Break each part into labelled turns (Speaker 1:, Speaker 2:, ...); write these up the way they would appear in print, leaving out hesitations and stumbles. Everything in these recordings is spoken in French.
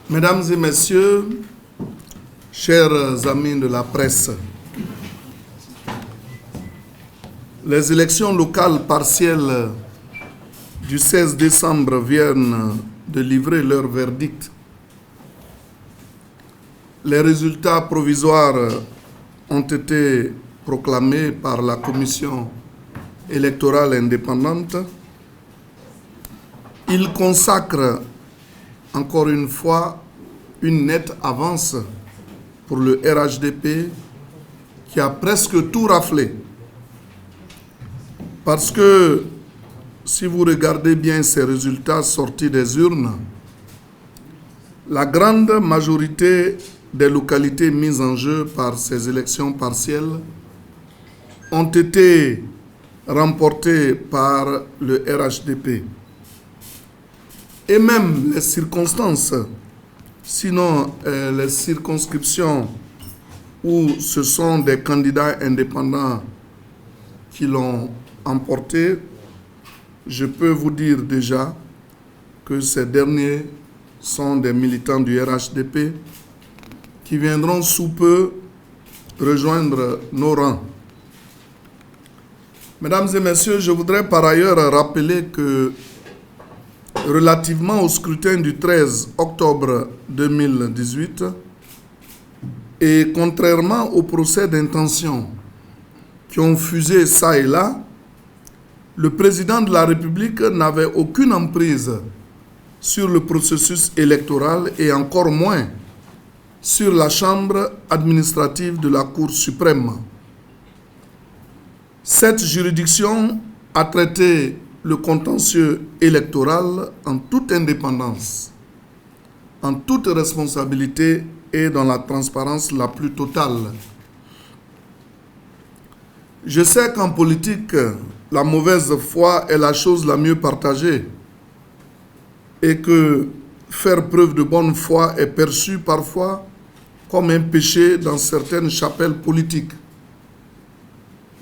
Speaker 1: Mesdames et messieurs, chers amis de la presse, les élections locales partielles du 16 décembre viennent de livrer leur verdict. Les résultats provisoires ont été proclamés par la Commission électorale indépendante. Ils consacrent encore une fois une nette avance pour le RHDP qui a presque tout raflé. Parce que si vous regardez bien ces résultats sortis des urnes, la grande majorité des localités mises en jeu par ces élections partielles ont été remportées par le RHDP. Et même les circonstances, sinon les circonscriptions où ce sont des candidats indépendants qui l'ont emporté, je peux vous dire déjà que ces derniers sont des militants du RHDP qui viendront sous peu rejoindre nos rangs. Mesdames et messieurs, je voudrais par ailleurs rappeler que relativement au scrutin du 13 octobre 2018, et contrairement aux procès d'intention qui ont fusé ça et là, le président de la République n'avait aucune emprise sur le processus électoral et encore moins sur la chambre administrative de la Cour suprême. Cette juridiction a traité le contentieux électoral en toute indépendance, en toute responsabilité et dans la transparence la plus totale. Je sais qu'en politique, la mauvaise foi est la chose la mieux partagée et que faire preuve de bonne foi est perçu parfois comme un péché dans certaines chapelles politiques.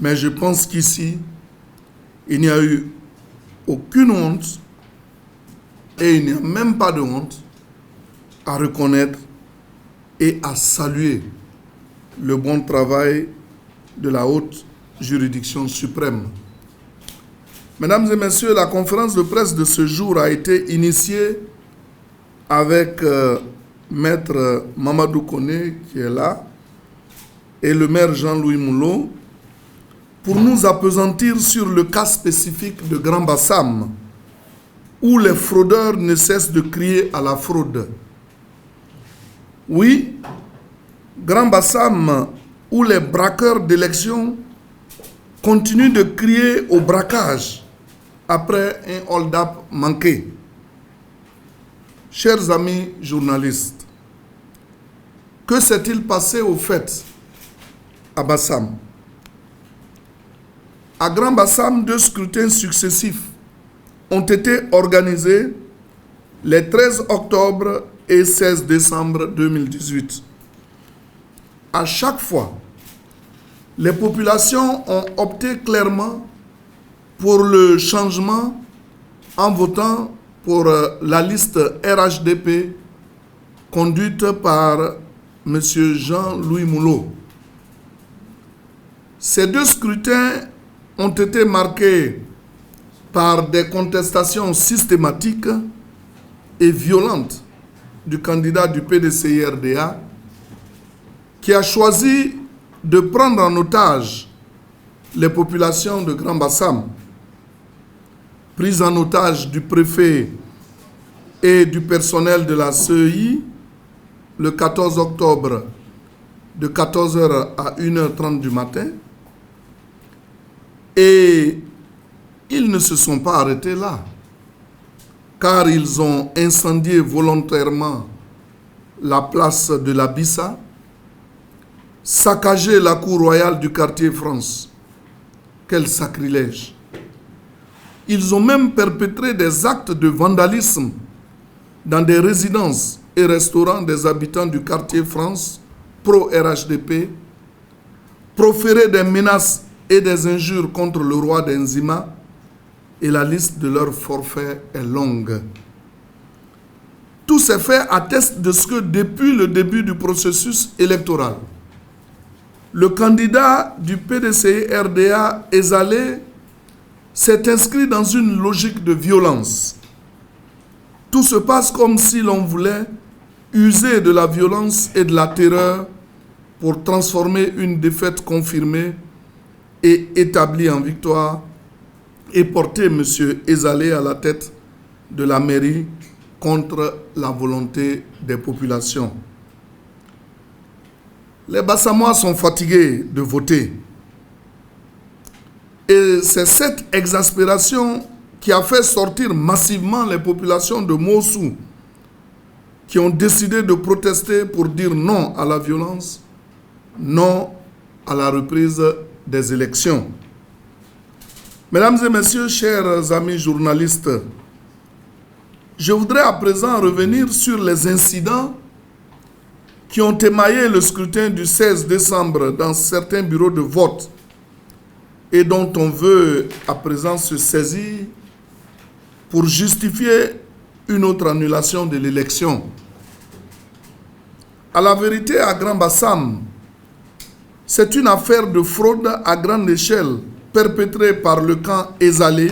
Speaker 1: Mais je pense qu'ici, il n'y a eu aucune honte et il n'y a même pas de honte à reconnaître et à saluer le bon travail de la haute juridiction suprême. Mesdames et messieurs, la conférence de presse de ce jour a été initiée avec Maître Mamadou Koné qui est là et le maire Jean-Louis Moulot pour nous appesantir sur le cas spécifique de Grand Bassam, où les fraudeurs ne cessent de crier à la fraude. Oui, Grand Bassam, où les braqueurs d'élections continuent de crier au braquage après un hold-up manqué. Chers amis journalistes, que s'est-il passé au fait à Bassam? À Grand Bassam, 2 scrutins successifs ont été organisés les 13 octobre et 16 décembre 2018. À chaque fois, les populations ont opté clairement pour le changement en votant pour la liste RHDP conduite par M. Jean-Louis Moulot. Ces 2 scrutins ont été marqués par des contestations systématiques et violentes du candidat du PDCI-RDA qui a choisi de prendre en otage les populations de Grand Bassam, prise en otage du préfet et du personnel de la CEI le 14 octobre de 14h à 1h30 du matin. Et ils ne se sont pas arrêtés là, car ils ont incendié volontairement la place de la Bissa, saccagé la cour royale du quartier France. Quel sacrilège! Ils ont même perpétré des actes de vandalisme dans des résidences et restaurants des habitants du quartier France, pro-RHDP, proféré des menaces et des injures contre le roi d'Enzima, et la liste de leurs forfaits est longue. Tous ces faits attestent de ce que depuis le début du processus électoral, le candidat du PDCI-RDA, Ezalé, s'est inscrit dans une logique de violence. Tout se passe comme si l'on voulait user de la violence et de la terreur pour transformer une défaite confirmée et établie en victoire et porter M. Ezalé à la tête de la mairie contre la volonté des populations. Les Bassamois sont fatigués de voter. Et c'est cette exaspération qui a fait sortir massivement les populations de Mossou qui ont décidé de protester pour dire non à la violence, non à la reprise des élections. Mesdames et messieurs, chers amis journalistes, je voudrais à présent revenir sur les incidents qui ont émaillé le scrutin du 16 décembre dans certains bureaux de vote et dont on veut à présent se saisir pour justifier une autre annulation de l'élection. À la vérité, à Grand Bassam, c'est une affaire de fraude à grande échelle perpétrée par le camp Ezalé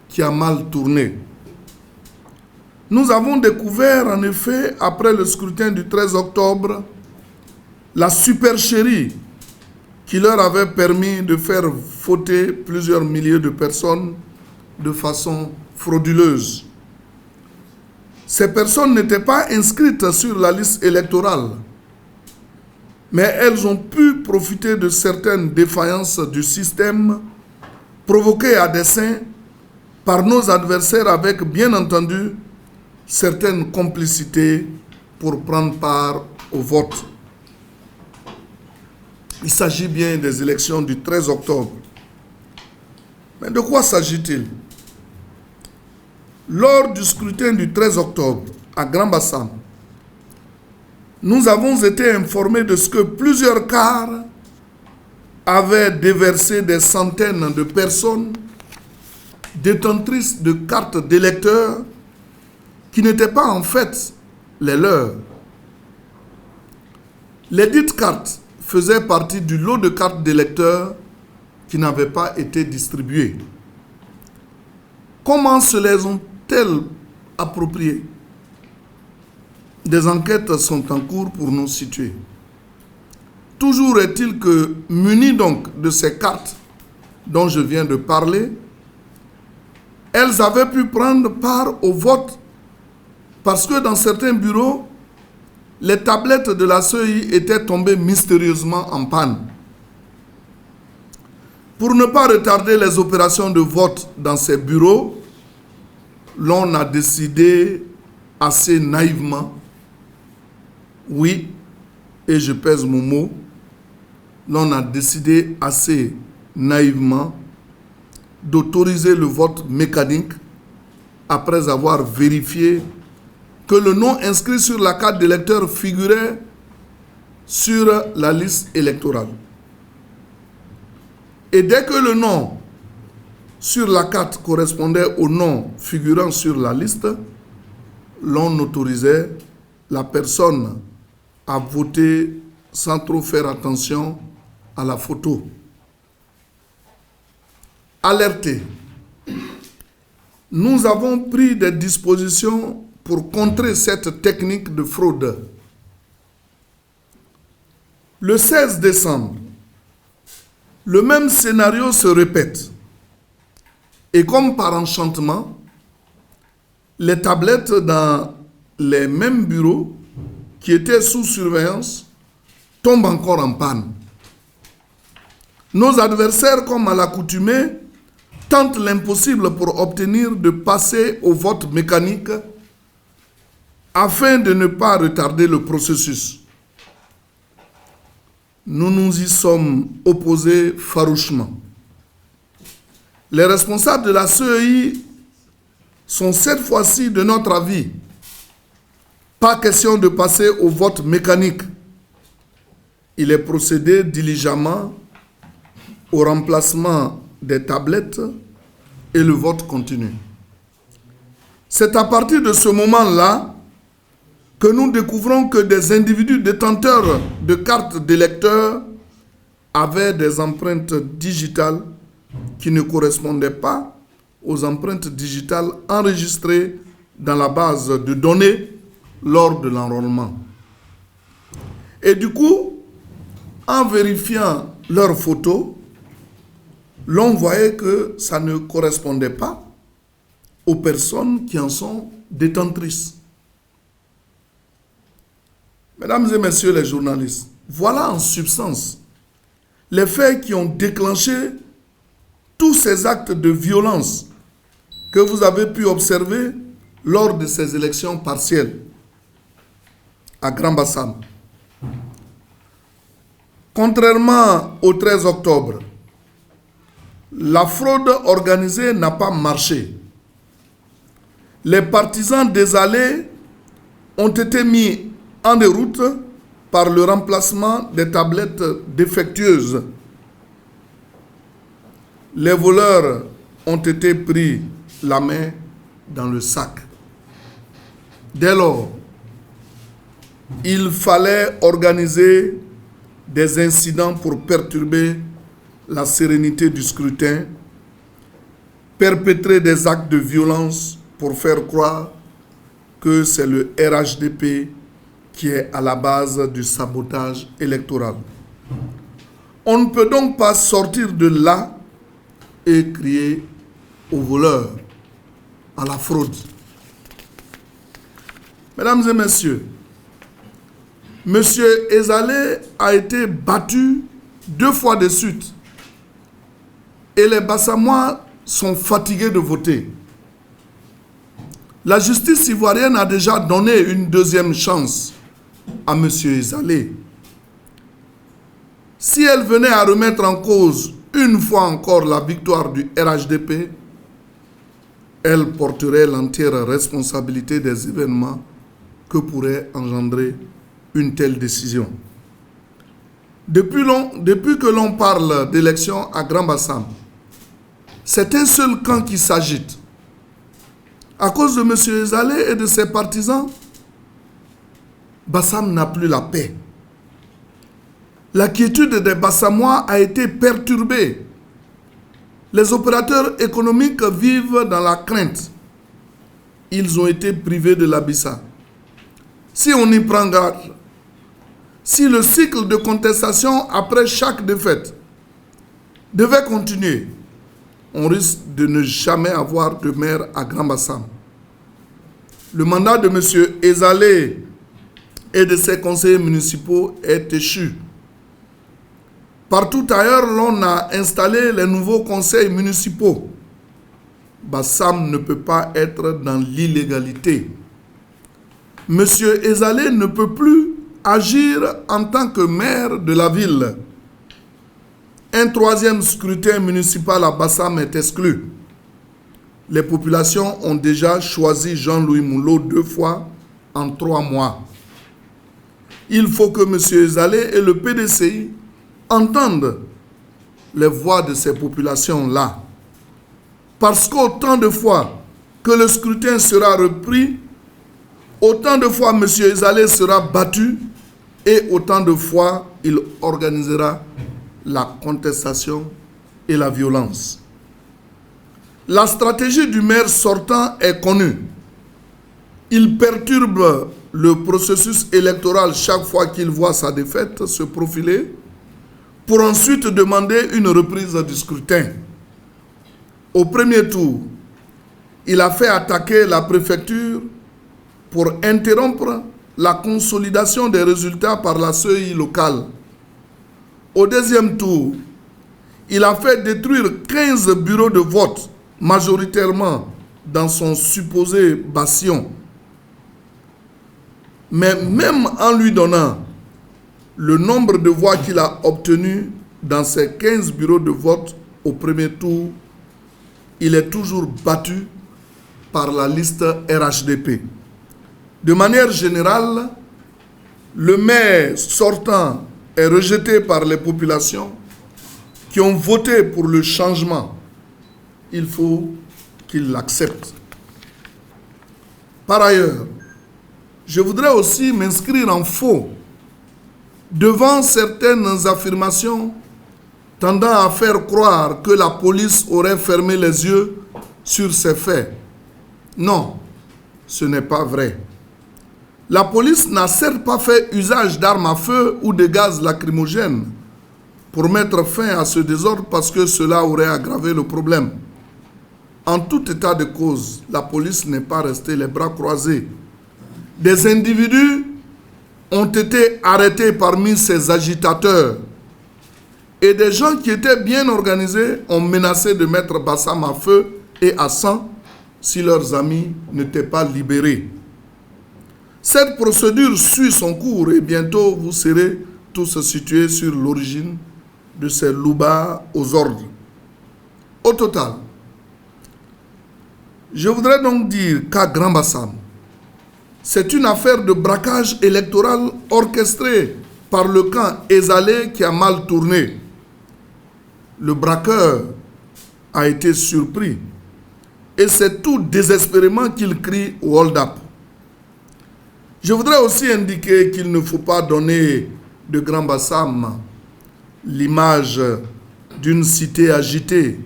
Speaker 1: qui a mal tourné. Nous avons découvert en effet, après le scrutin du 13 octobre, la supercherie qui leur avait permis de faire voter plusieurs milliers de personnes de façon frauduleuse. Ces personnes n'étaient pas inscrites sur la liste électorale, mais elles ont pu profiter de certaines défaillances du système provoquées à dessein par nos adversaires avec, bien entendu, certaines complicités pour prendre part au vote. Il s'agit bien des élections du 13 octobre. Mais de quoi s'agit-il? Lors du scrutin du 13 octobre à Grand Bassam, nous avons été informés de ce que plusieurs cars avaient déversé des centaines de personnes détentrices de cartes d'électeurs qui n'étaient pas en fait les leurs. Les dites cartes faisaient partie du lot de cartes d'électeurs qui n'avaient pas été distribuées. Comment se les ont-elles appropriées? Des enquêtes sont en cours pour nous situer. Toujours est-il que, munis donc de ces cartes dont je viens de parler, elles avaient pu prendre part au vote parce que dans certains bureaux, les tablettes de la CEI étaient tombées mystérieusement en panne. Pour ne pas retarder les opérations de vote dans ces bureaux, l'on a décidé assez naïvement, oui, et je pèse mon mot, l'on a décidé assez naïvement d'autoriser le vote mécanique après avoir vérifié que le nom inscrit sur la carte d'électeur figurait sur la liste électorale. Et dès que le nom sur la carte correspondait au nom figurant sur la liste, l'on autorisait la personne à voter sans trop faire attention à la photo. Alertés, nous avons pris des dispositions pour contrer cette technique de fraude. Le 16 décembre, le même scénario se répète. Et comme par enchantement, les tablettes dans les mêmes bureaux qui étaient sous surveillance tombent encore en panne. Nos adversaires, comme à l'accoutumée, tentent l'impossible pour obtenir de passer au vote mécanique afin de ne pas retarder le processus. Nous nous y sommes opposés farouchement. Les responsables de la CEI sont cette fois-ci de notre avis. Pas question de passer au vote mécanique. Il est procédé diligemment au remplacement des tablettes et le vote continue. C'est à partir de ce moment-là que nous découvrons que des individus détenteurs de cartes d'électeurs avaient des empreintes digitales qui ne correspondaient pas aux empreintes digitales enregistrées dans la base de données lors de l'enrôlement. Et du coup, en vérifiant leurs photos, l'on voyait que ça ne correspondait pas aux personnes qui en sont détentrices. Mesdames et messieurs les journalistes, voilà en substance les faits qui ont déclenché tous ces actes de violence que vous avez pu observer lors de ces élections partielles à Grand-Bassam. Contrairement au 13 octobre, la fraude organisée n'a pas marché. Les partisans des allées ont été mis en déroute par le remplacement des tablettes défectueuses. Les voleurs ont été pris la main dans le sac. Dès lors, il fallait organiser des incidents pour perturber la sérénité du scrutin, perpétrer des actes de violence pour faire croire que c'est le RHDP qui est à la base du sabotage électoral. On ne peut donc pas sortir de là et crier aux voleurs, à la fraude. Mesdames et messieurs, M. Ezalé a été battu 2 fois de suite et les Bassamois sont fatigués de voter. La justice ivoirienne a déjà donné une deuxième chance à M. Ezalé. Si elle venait à remettre en cause une fois encore la victoire du RHDP, elle porterait l'entière responsabilité des événements que pourrait engendrer une telle décision. Depuis que l'on parle d'élections à Grand-Bassam, c'est un seul camp qui s'agite. À cause de M. Ezalé et de ses partisans, Bassam n'a plus la paix. La quiétude des Bassamois a été perturbée. Les opérateurs économiques vivent dans la crainte. Ils ont été privés de l'Abissa. Si on y prend garde, si le cycle de contestation après chaque défaite devait continuer, on risque de ne jamais avoir de maire à Grand-Bassam. Le mandat de M. Ezalé et de ses conseillers municipaux est échu. Partout ailleurs, l'on a installé les nouveaux conseils municipaux. Bassam ne peut pas être dans l'illégalité. M. Ezalé ne peut plus agir en tant que maire de la ville. Un troisième scrutin municipal à Bassam est exclu. Les populations ont déjà choisi Jean-Louis Moulot 2 fois en 3 mois. Il faut que M. Ezalé et le PDCI entendent les voix de ces populations-là. Parce qu'autant de fois que le scrutin sera repris, autant de fois M. Ezalé sera battu et autant de fois il organisera la contestation et la violence. La stratégie du maire sortant est connue. Il perturbe le processus électoral chaque fois qu'il voit sa défaite se profiler pour ensuite demander une reprise du scrutin. Au premier tour, il a fait attaquer la préfecture pour interrompre la consolidation des résultats par la CEI locale. Au deuxième tour, il a fait détruire 15 bureaux de vote, majoritairement dans son supposé bastion. Mais même en lui donnant le nombre de voix qu'il a obtenu dans ces 15 bureaux de vote au premier tour, il est toujours battu par la liste RHDP. De manière générale, le maire sortant est rejeté par les populations qui ont voté pour le changement. Il faut qu'il l'accepte. Par ailleurs, Je voudrais aussi m'inscrire en faux devant certaines affirmations tendant à faire croire que la police aurait fermé les yeux sur ces faits. Non, ce n'est pas vrai. La police n'a certes pas fait usage d'armes à feu ou de gaz lacrymogènes pour mettre fin à ce désordre parce que cela aurait aggravé le problème. En tout état de cause, la police n'est pas restée les bras croisés. Des individus ont été arrêtés parmi ces agitateurs et des gens qui étaient bien organisés ont menacé de mettre Bassam à feu et à sang si leurs amis n'étaient pas libérés. Cette procédure suit son cours et bientôt vous serez tous situés sur l'origine de ces loupards aux ordres. Au total, je voudrais donc dire qu'à Grand Bassam, c'est une affaire de braquage électoral orchestré par le camp Ezalé qui a mal tourné. Le braqueur a été surpris et c'est tout désespérément qu'il crie au hold-up. Je voudrais aussi indiquer qu'il ne faut pas donner de Grand Bassam l'image d'une cité agitée,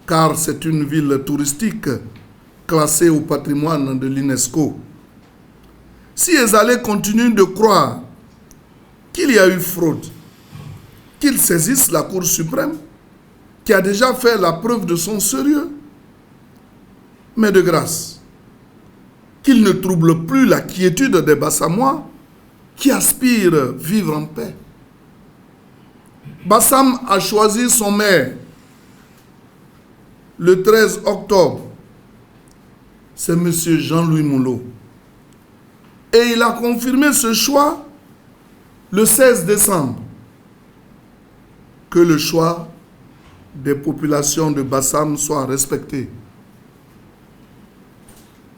Speaker 1: car c'est une ville touristique classée au patrimoine de l'UNESCO. Si Ezalé continue de croire qu'il y a eu fraude, qu'il saisisse la Cour suprême, qui a déjà fait la preuve de son sérieux, mais de grâce, qu'il ne trouble plus la quiétude des Bassamois qui aspirent vivre en paix. Bassam a choisi son maire le 13 octobre. C'est M. Jean-Louis Moulot. Et il a confirmé ce choix le 16 décembre. Que le choix des populations de Bassam soit respecté.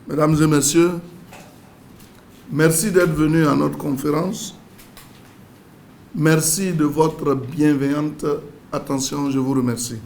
Speaker 1: Mesdames et messieurs, merci d'être venus à notre conférence. Merci de votre bienveillante attention. Je vous remercie.